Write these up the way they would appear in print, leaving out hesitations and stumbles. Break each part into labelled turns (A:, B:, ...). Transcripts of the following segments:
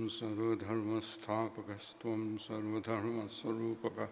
A: सर्वधर्मस्थापकस्त्वं सर्वधर्मस्वरूपकः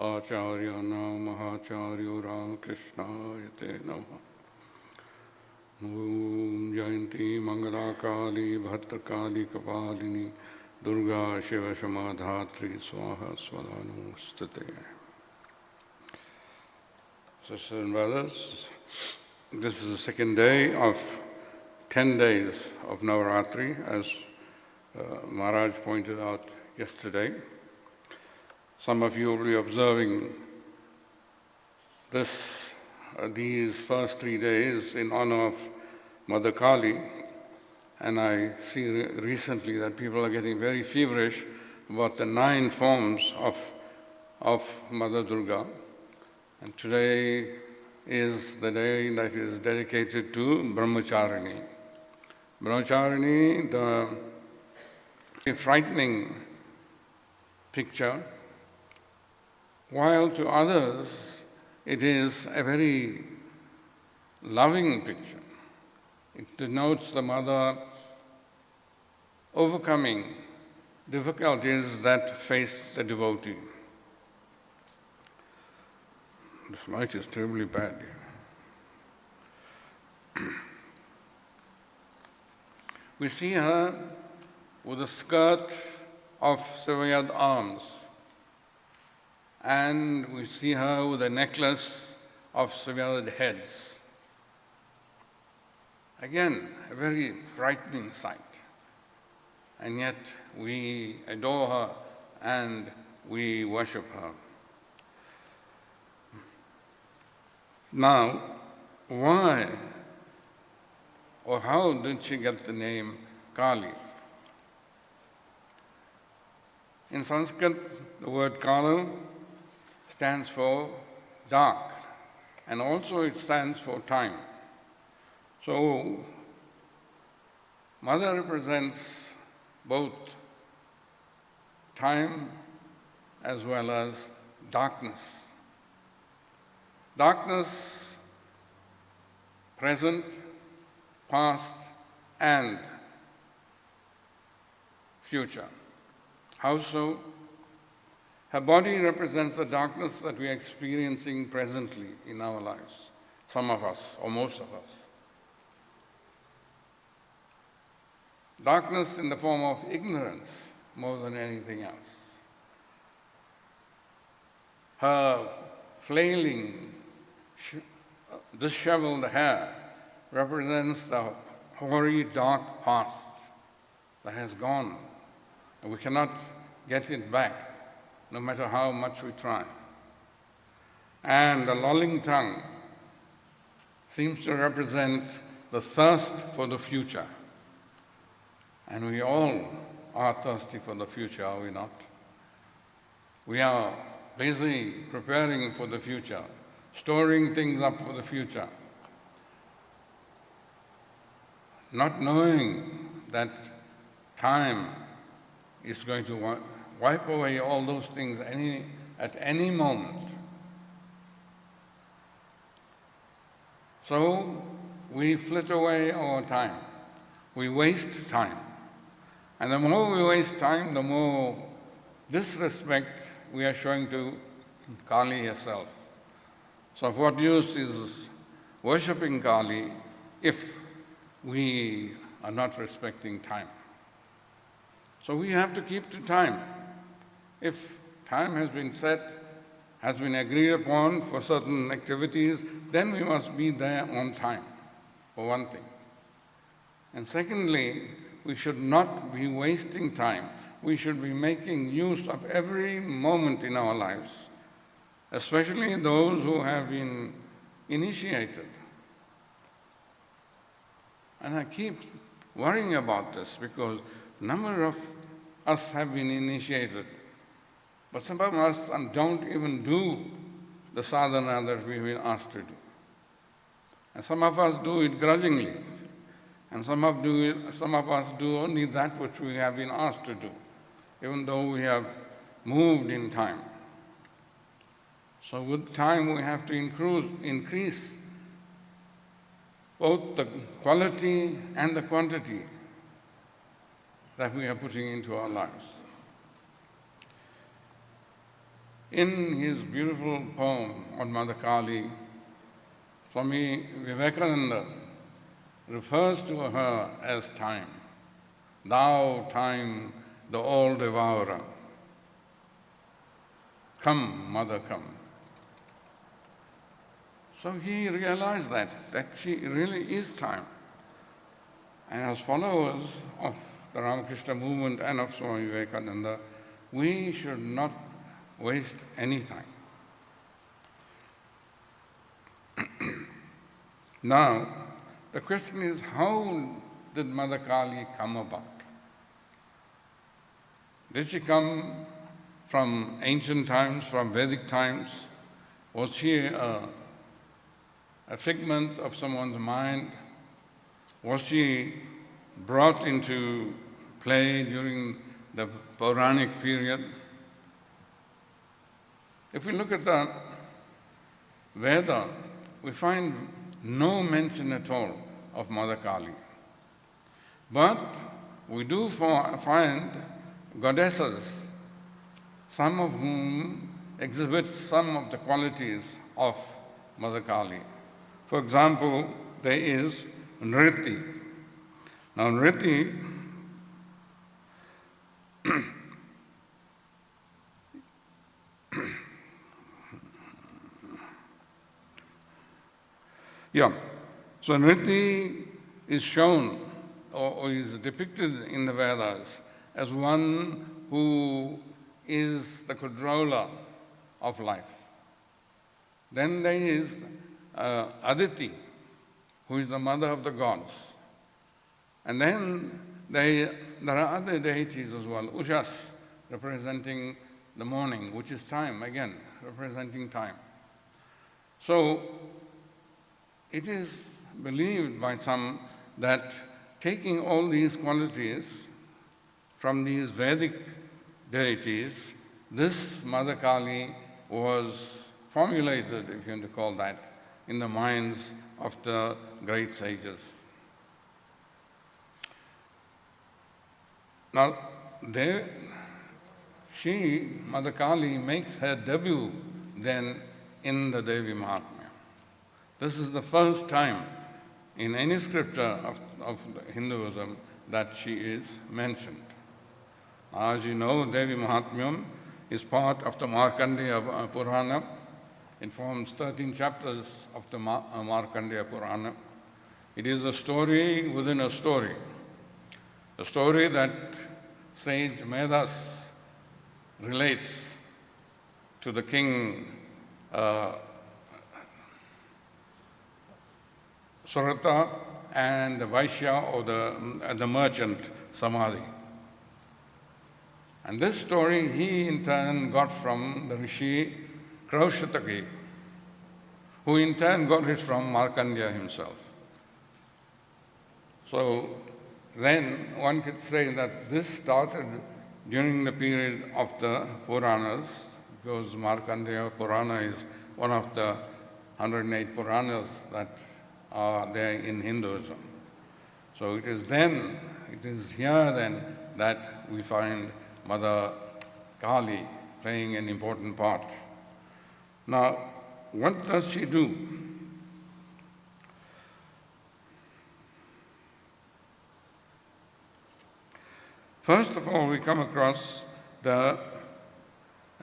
A: आचार्याणां महाचार्यो रामकृष्णाय ते नमः। ॐ जयन्ती मंगलाकाली भद्रकाली कपालिनी दुर्गा शिवशमाधात्री स्वाहा स्वधा नमोस्तुते। Sisters and brothers, this is the second day of 10 days of Navaratri, as Maharaj pointed out yesterday. Some of you will be observing these first 3 days in honor of Mother Kali, and I see recently that people are getting very feverish about the 9 forms of Mother Durga. And today is the day that is dedicated to Brahmacharini. Brahmacharini, the frightening picture, while to others it is a very loving picture. It denotes the mother overcoming difficulties that face the devotee. This light is terribly bad here. We see her with a skirt of severed arms, and we see her with a necklace of severed heads. Again, a very frightening sight. And yet we adore her and we worship her. Now, why or how did she get the name Kali? In Sanskrit, the word Kala stands for dark, and also it stands for time. So, Mother represents both time as well as darkness. Darkness, present, past, and future. How so? Her body represents the darkness that we are experiencing presently in our lives, some of us, or most of us. Darkness in the form of ignorance more than anything else. Her flailing, disheveled hair represents the hoary, dark past that has gone, and we cannot get it back, no matter how much we try. And the lolling tongue seems to represent the thirst for the future. And we all are thirsty for the future, are we not? We are busy preparing for the future, storing things up for the future, not knowing that time is going to wipe away all those things at any moment. So we flit away our time. We waste time. And the more we waste time, the more disrespect we are showing to Kali herself. So of what use is worshipping Kali if we are not respecting time? So we have to keep to time. If time has been set, has been agreed upon for certain activities, then we must be there on time, for one thing. And secondly, we should not be wasting time. We should be making use of every moment in our lives, especially those who have been initiated. And I keep worrying about this because a number of us have been initiated, but some of us don't even do the sadhana that we've been asked to do. And some of us do it grudgingly. And some of us do only that which we have been asked to do, even though we have moved in time. So with time we have to increase both the quality and the quantity that we are putting into our lives. In his beautiful poem on Mother Kali, Swami Vivekananda refers to her as time. Thou, time, the all-devourer. Come, Mother, come. So he realized that she really is time. And as followers of the Ramakrishna movement and of Swami Vivekananda, we should not waste any time. Now, the question is, how did Mother Kali come about? Did she come from ancient times, from Vedic times? Was she a figment of someone's mind? Was she brought into play during the Puranic period? If we look at the Veda, we find no mention at all of Mother Kali. But we do find goddesses, some of whom exhibit some of the qualities of Mother Kali. For example, there is Nriti. Now Nriti so Nriti is shown or is depicted in the Vedas as one who is the controller of life. Then there is Aditi, who is the mother of the gods. And then there are other deities as well. Ushas, representing the morning, which is time, again, representing time. So it is believed by some that taking all these qualities from these Vedic deities, this Mother Kali was formulated, if you want to call that, in the minds of the great sages. Now, Mother Kali, makes her debut then in the Devi Mahatmya. This is the first time in any scripture of Hinduism that she is mentioned. As you know, Devi Mahatmyam is part of the Markandeya Purana. It forms 13 chapters of the Markandeya Purana. It is a story within a story that sage Medas relates to the king Surata and the Vaishya or the merchant Samadhi. And this story he in turn got from the Rishi Kraushataki, who in turn got it from Markandeya himself. So then one could say that this started during the period of the Puranas, because Markandeya Purana is one of the 108 Puranas that are there in Hinduism. So it is here then that we find Mother Kali playing an important part. Now, what does she do? First of all, we come across a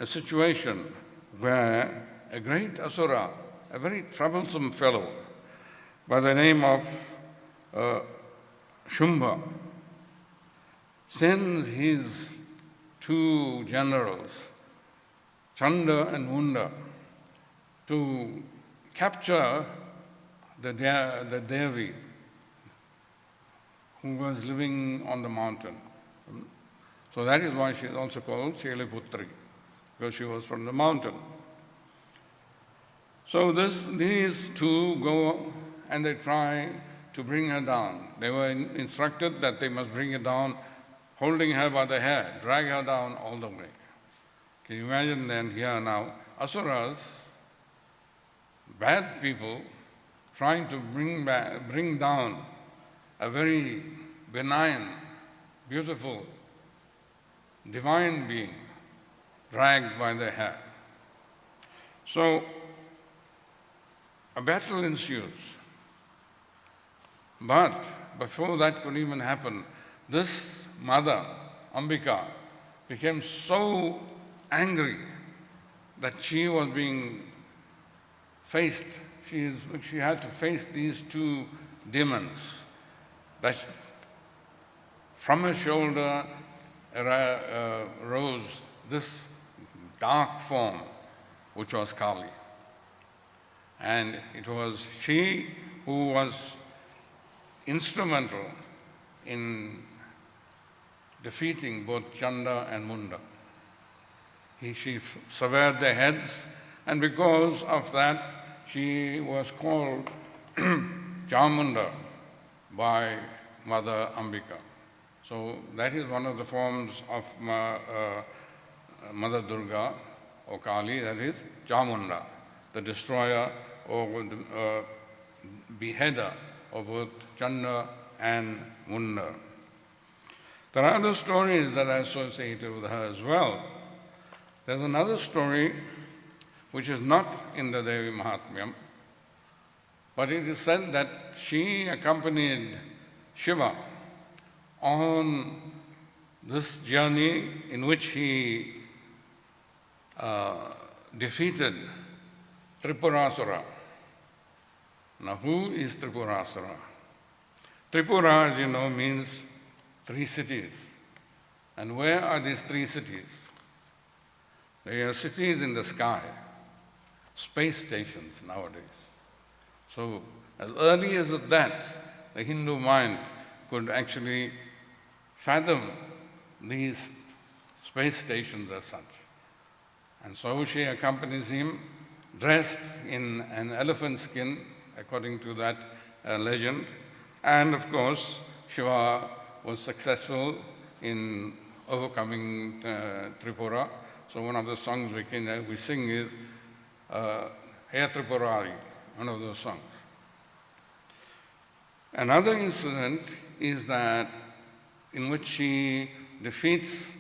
A: situation where a great asura, a very troublesome fellow by the name of Shumbha, sends his two generals, Chanda and Munda, to capture the Devi who was living on the mountain. So that is why she is also called Shailiputri, because she was from the mountain. So these two go and they try to bring her down. They were instructed that they must bring her down, holding her by the hair, drag her down all the way. Can you imagine then here now, asuras, bad people, trying to bring down a very benign beautiful, divine being dragged by the hair. So a battle ensues. But before that could even happen, this mother, Ambika, became so angry that she was being faced, she had to face these two demons. That from her shoulder rose this dark form, which was Kali. And it was she who was instrumental in defeating both Chanda and Munda. She severed their heads, and because of that, she was called Chamunda by Mother Ambika. So that is one of the forms of Mother Durga or Kali, that is Chamunda, the destroyer or the beheader of both Chanda and Munda. There are other stories that are associated with her as well. There's another story which is not in the Devi Mahatmyam, but it is said that she accompanied Shiva on this journey in which he defeated Tripurasura. Now, who is Tripurasura? Tripura, as you know, means 3 cities. And where are these 3 cities? They are cities in the sky, space stations nowadays. So, as early as that, the Hindu mind could actually fathom these space stations as such. And so she accompanies him, dressed in an elephant skin, according to that legend. And of course, Shiva was successful in overcoming Tripura. So one of the songs we sing is Hey Tripurari, one of those songs. Another incident is that in which she defeats,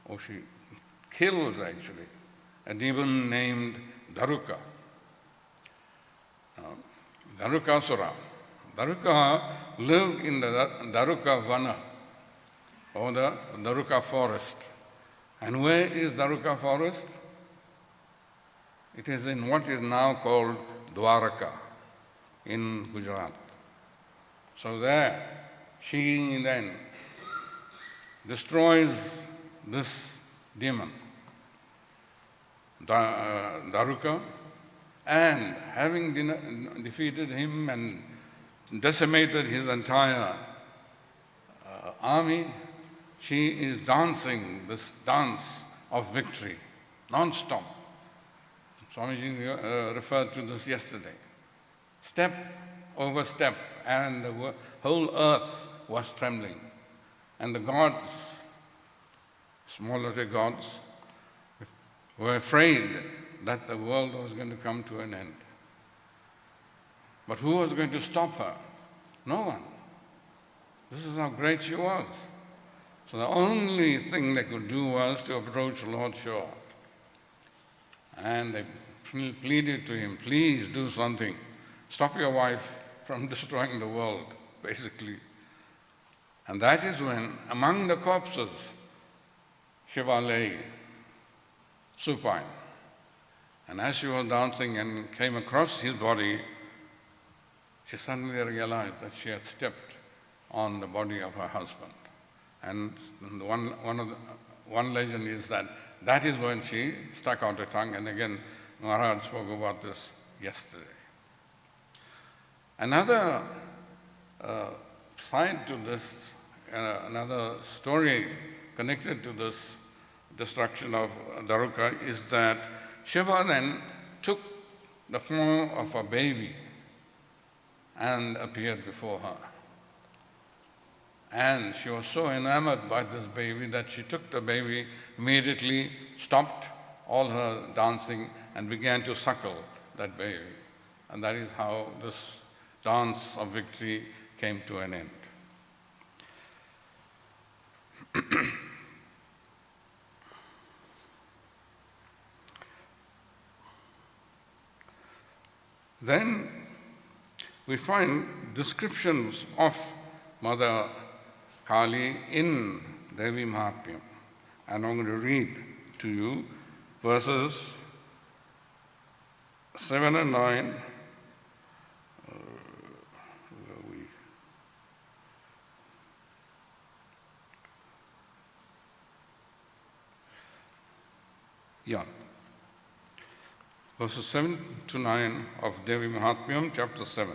A: or she kills actually, a demon named Daruka. Darukasura. Daruka lived in the Daruka Vana, or the Daruka forest. And where is Daruka forest? It is in what is now called Dwaraka in Gujarat. So there, she then destroys this demon, Daruka, and having defeated him and decimated his entire army, she is dancing this dance of victory, non-stop. Swamiji referred to this yesterday. Step over step, and the whole earth was trembling. And the gods, smaller gods, were afraid that the world was going to come to an end. But who was going to stop her? No one. This is how great she was. So the only thing they could do was to approach Lord Shiva. And they pleaded to him, please do something. Stop your wife from destroying the world, basically. And that is when, among the corpses, Shiva lay supine. And as she was dancing and came across his body, she suddenly realized that she had stepped on the body of her husband. And one legend is that is when she stuck out her tongue, and again, Maharaj spoke about this yesterday. Another side to this, another story connected to this destruction of Daruka is that Shiva then took the form of a baby and appeared before her. And she was so enamored by this baby that she took the baby, immediately stopped all her dancing and began to suckle that baby. And that is how this dance of victory came to an end. Then we find descriptions of Mother Kali in Devi Mahatmyam. And I'm going to read to you verses 7 and 9. Verses 7 to 9 of Devi Mahatmyam, chapter 7.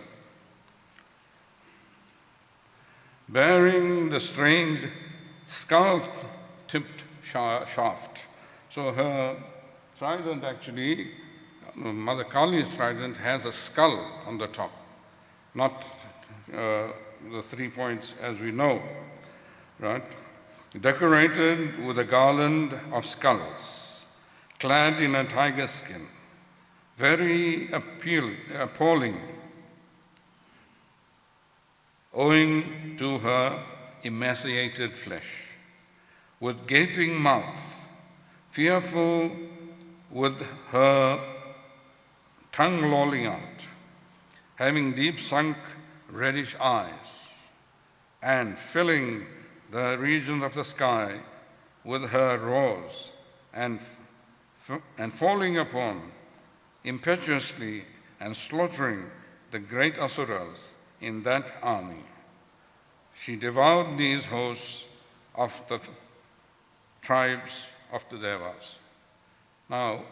A: Bearing the strange skull-tipped shaft. So her trident actually, Mother Kali's trident has a skull on the top, not the 3 points as we know, right? Decorated with a garland of skulls, clad in a tiger skin, very appalling, owing to her emaciated flesh, with gaping mouth, fearful with her tongue lolling out, having deep sunk reddish eyes, and filling the regions of the sky with her roars, and falling upon impetuously and slaughtering the great asuras in that army. She devoured these hosts of the tribes of the Devas. Now,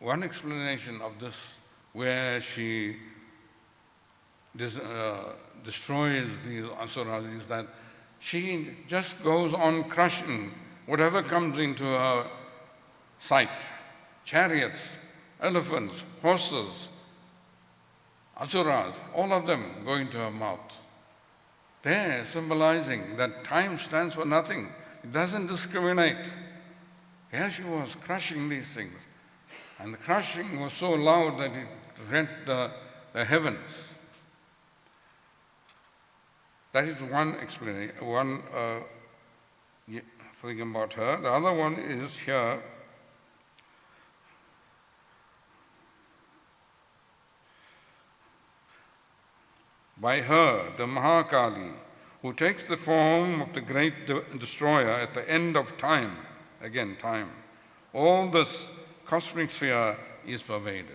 A: one explanation of this, where she destroys these asuras, is that she just goes on crushing whatever comes into her sight. Chariots, elephants, horses, asuras, all of them go into her mouth. They're symbolizing that time stands for nothing. It doesn't discriminate. Here she was crushing these things. And the crushing was so loud that it rent the heavens. That is one explanation, one thing about her. The other one is here. By her, the Mahakali, who takes the form of the great destroyer at the end of time, again time, all this cosmic sphere is pervaded.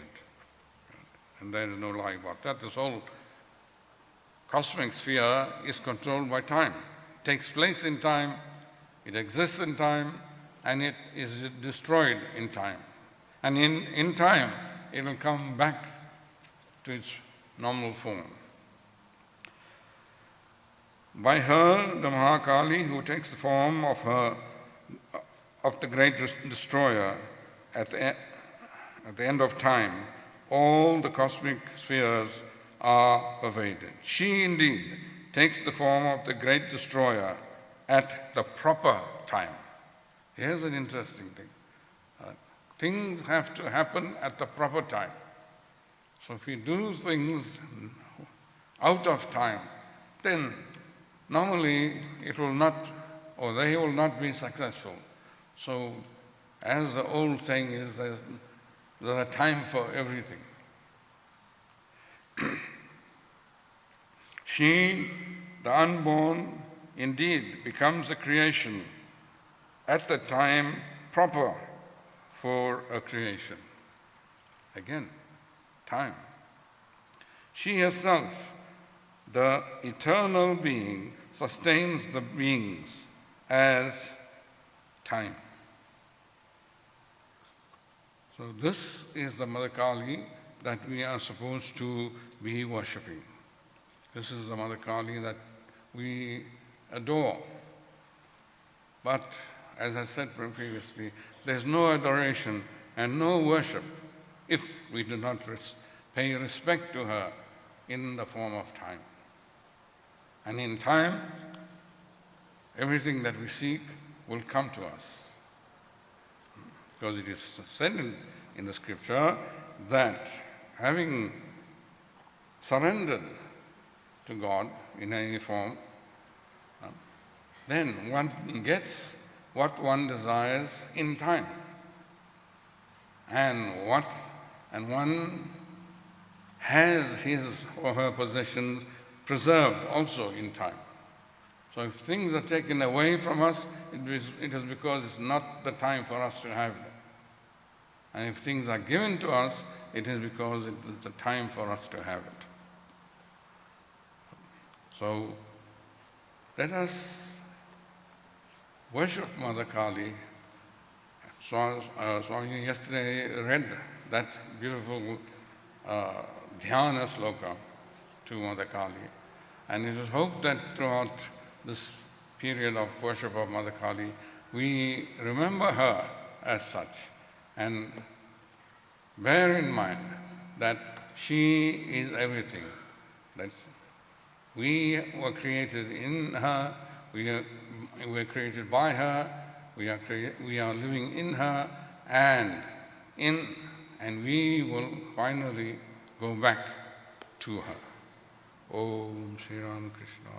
A: And there is no lie about that. This whole cosmic sphere is controlled by time. It takes place in time, it exists in time, and it is destroyed in time. And in time, it will come back to its normal form. By her, the Mahakali, who takes the form of the great destroyer at the end of time, all the cosmic spheres are pervaded. She indeed takes the form of the great destroyer at the proper time. Here's an interesting thing. Things have to happen at the proper time. So if you do things out of time, then normally it will not, or they will not be successful. So as the old saying is, there's a time for everything. She, the unborn, indeed becomes a creation at the time proper for a creation. Again, time. She herself, the eternal being, sustains the beings as time. So this is the Mother Kali that we are supposed to be worshipping. This is the Mother Kali that we adore. But as I said previously, there's no adoration and no worship if we do not pay respect to her in the form of time. And in time, everything that we seek will come to us. Because it is said in the scripture that having surrendered to God in any form, then one gets what one desires in time. And one has his or her possessions preserved also in time. So if things are taken away from us, it is because it's not the time for us to have them. And if things are given to us, it is because it is the time for us to have it. So let us worship Mother Kali. Swami yesterday read that beautiful dhyana sloka to Mother Kali. And it is hoped that throughout this period of worship of Mother Kali, we remember her as such and bear in mind that she is everything. That we were created in her, we were created by her, we are living in her, and we will finally go back to her. Om Sri Ram Krishna.